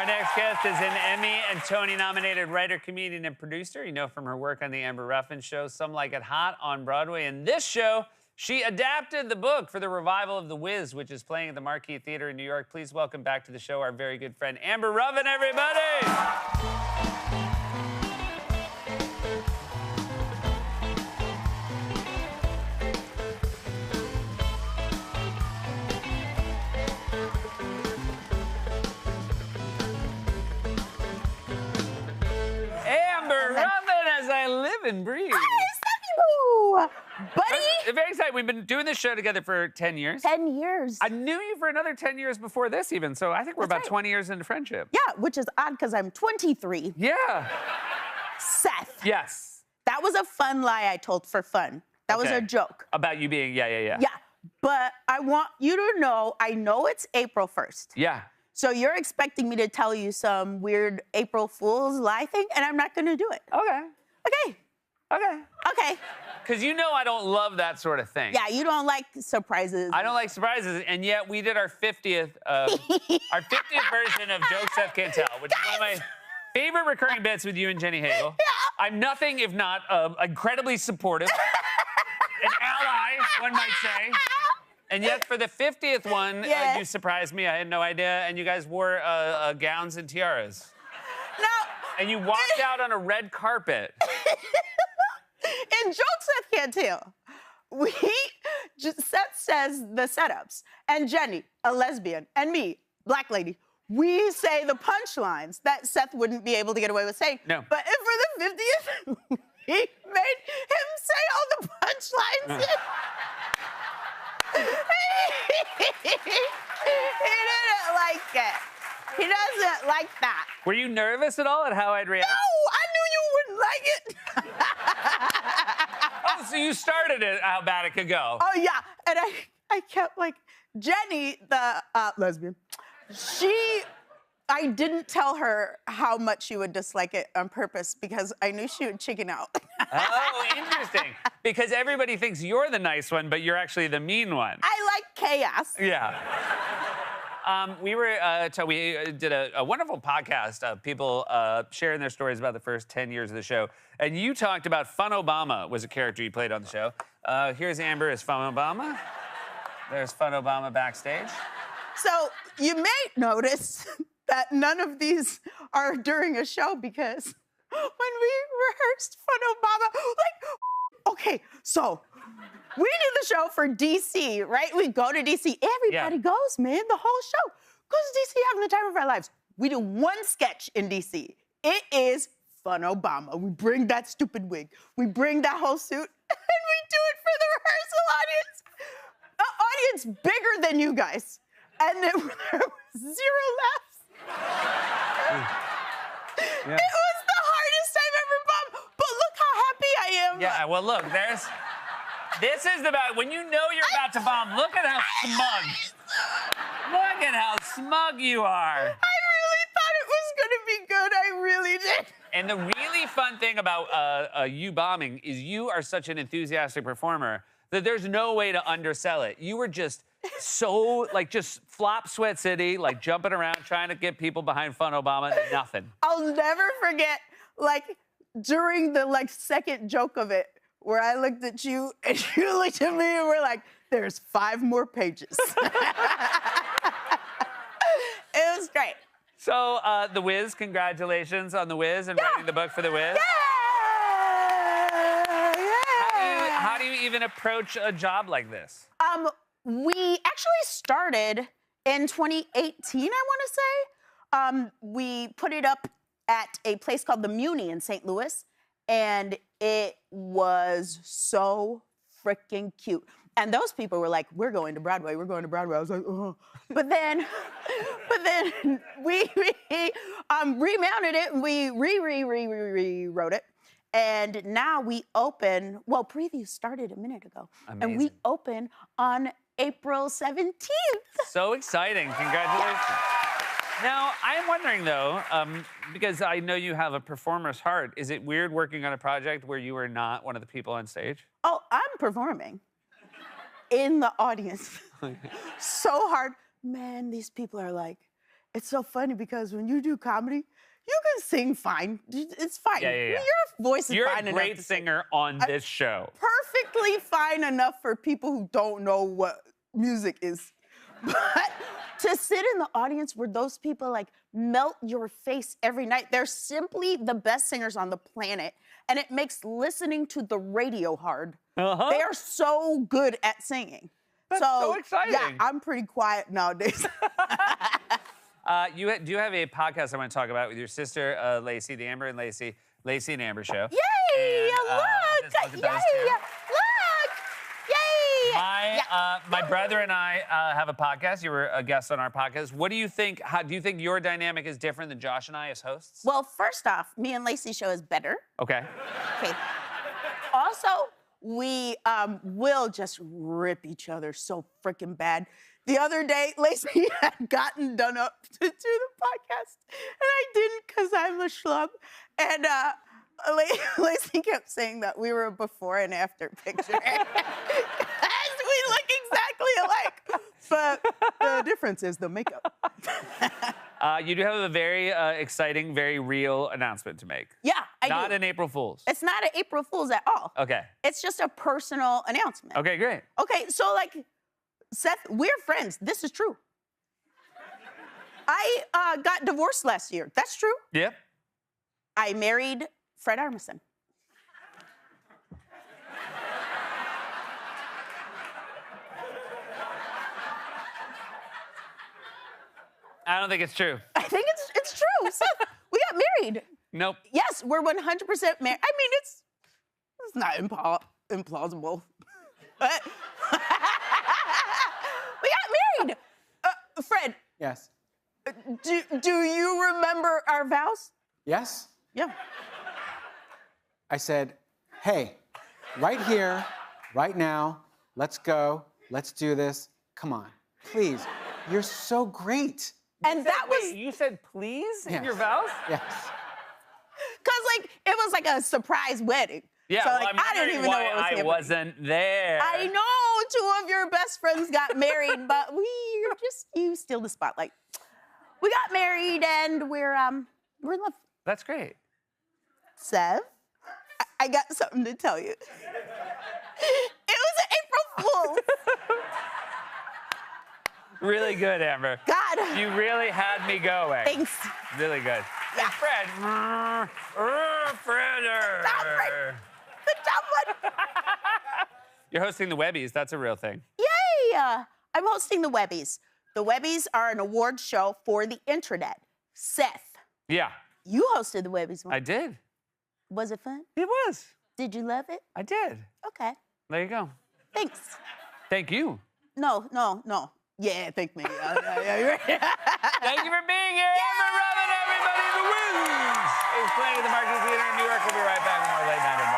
Our next guest is an Emmy and Tony-nominated writer, comedian, and producer. You know from her work on The Amber Ruffin Show, Some Like It Hot on Broadway. In this show, she adapted the book for the revival of The Wiz, which is playing at the Marquis Theater in New York. Please welcome back to the show our very good friend, Amber Ruffin, everybody! Live and breathe. I love you, buddy. I'm very excited. We've been doing this show together for 10 years. 10 years. I knew you for another 10 years before this even, so I think we're about right. 20 years into friendship. Yeah, which is odd because I'm 23. Yeah. Seth. Yes. That was a fun lie I told for fun. That was a joke. About you being, yeah. Yeah, but I want you to know, I know it's April 1st. Yeah. So you're expecting me to tell you some weird April Fool's lie thing, and I'm not gonna do it. Okay. Okay. Okay. Okay. Because you know I don't love that sort of thing. Yeah, you don't like surprises. I don't like surprises, and yet we did our 50th version of Jokes Seth Can't Tell, which is one of my favorite recurring bits with you and Jenny Hagel. Yeah. I'm nothing if not incredibly supportive, an ally, one might say. And yet for the 50th one, you surprised me. I had no idea, and you guys wore gowns and tiaras. No. And you walked out on a red carpet. In Jokes Seth Can't Tell, Seth says the setups, and Jenny, a lesbian, and me, black lady, we say the punchlines that Seth wouldn't be able to get away with saying. No. But for the 50th, we made him say all the punchlines. He didn't like it. He doesn't like that. Were you nervous at all at how I'd react? No, I knew you wouldn't like it. Oh, so you started it, how bad it could go. Oh, yeah. And I kept, like, Jenny, the lesbian, I didn't tell her how much she would dislike it on purpose because I knew she would chicken out. Oh, interesting. Because everybody thinks you're the nice one, but you're actually the mean one. I like chaos. Yeah. We did a wonderful podcast of people sharing their stories about the first 10 years of the show. And you talked about Fun Obama was a character you played on the show. Here's Amber as Fun Obama. There's Fun Obama backstage. So you may notice that none of these are during a show because when we rehearsed Fun Obama, okay, so we do the show for DC, right? We go to DC. Everybody goes, man, the whole show. Goes to DC having the time of our lives. We do one sketch in DC. It is Fun Obama. We bring that stupid wig. We bring that whole suit, and we do it for the rehearsal audience. An audience bigger than you guys. And there was zero laughs. Yeah. It was the hardest I've ever bombed. But look how happy I am. Yeah, well, look, this is about, when you know you're about to bomb, look at how smug. Look at how smug you are. I really thought it was gonna be good. I really did. And the really fun thing about you bombing is you are such an enthusiastic performer that there's no way to undersell it. You were just so, like, just flop Sweat City, like, jumping around, trying to get people behind Fun Obama, nothing. I'll never forget, like, during the, like, second joke of it, where I looked at you and you looked at me and we're like, there's 5 more pages. It was great. So, The Wiz, congratulations on The Wiz and writing the book for The Wiz. Yeah! How do you even approach a job like this? We actually started in 2018, I want to say. We put it up at a place called the Muni in St. Louis, and it was so freaking cute. And those people were like, we're going to Broadway, we're going to Broadway. I was like, oh. But then we remounted it, and we rewrote it. And now we open, well, preview started a minute ago. Amazing. And we open on April 17th. So exciting, congratulations. Now, I'm wondering though, because I know you have a performer's heart, is it weird working on a project where you are not one of the people on stage? Oh, I'm performing in the audience. So hard. Man, these people are like, it's so funny because when you do comedy, you can sing fine. It's fine. Yeah. Your voice is You're fine a enough great to sing. singer on this show. Perfectly fine enough for people who don't know what music is. But to sit in the audience where those people like melt your face every night, they're simply the best singers on the planet. And it makes listening to the radio hard. Uh-huh. They are so good at singing. That's so exciting. Yeah, I'm pretty quiet nowadays. Do you have a podcast I want to talk about with your sister, Lacey, the Amber and Lacey and Amber show? Yay! And, Look! just look at Yay! those two. Look! Yay! My brother and I have a podcast. You were a guest on our podcast. What do you think? How do you think your dynamic is different than Josh and I as hosts? Well, first off, me and Lacey show is better. Okay. Okay. Also, we will just rip each other so freaking bad. The other day, Lacey had gotten done up to do the podcast, and I didn't because I'm a schlub. And Lacey kept saying that we were a before and after picture. We look exactly alike. But the difference is the makeup. You do have a very exciting, very real announcement to make. Yeah, I Not do. an April Fool's. It's not an April Fool's at all. Okay. It's just a personal announcement. Okay, great. Okay, so like, Seth, we're friends. This is true. I got divorced last year. That's true. Yep. I married Fred Armisen. I don't think it's true. I think it's true. Seth, we got married. Nope. Yes, we're 100% married. I mean, it's not implausible. But we got married. Fred, Yes. do you remember our vows? Yes? Yeah. I said, hey, right here, right now, let's go, let's do this. Come on, please. You're so great. And that was You said please in Yes. your vows? Yes. because like it was like a surprise wedding. Yeah, So well, like I'm I didn't wondering even know why what was I happening. wasn't there. I know 2 of your best friends got married, but you steal the spotlight. We got married and we're in love. That's great. Sev, I got something to tell you. It was an April Fool's. Really good, Amber. God. You really had me going. Thanks. Really good. Yeah. Fred. Fred. Stop, Fred. The dumb one. You're hosting the Webbies. That's a real thing. Yay! I'm hosting the Webbies. The Webbies are an award show for the intranet. Seth, Yeah, you hosted the Webbies one. I did. Was it fun? It was. Did you love it? I did. Okay. There you go. Thanks. Thank you. No. Yeah, thank me. Thank you for being here. Amber Ruffin, everybody. The Wiz is playing at the Marquis Theater in New York. We'll be right back with more Late Night.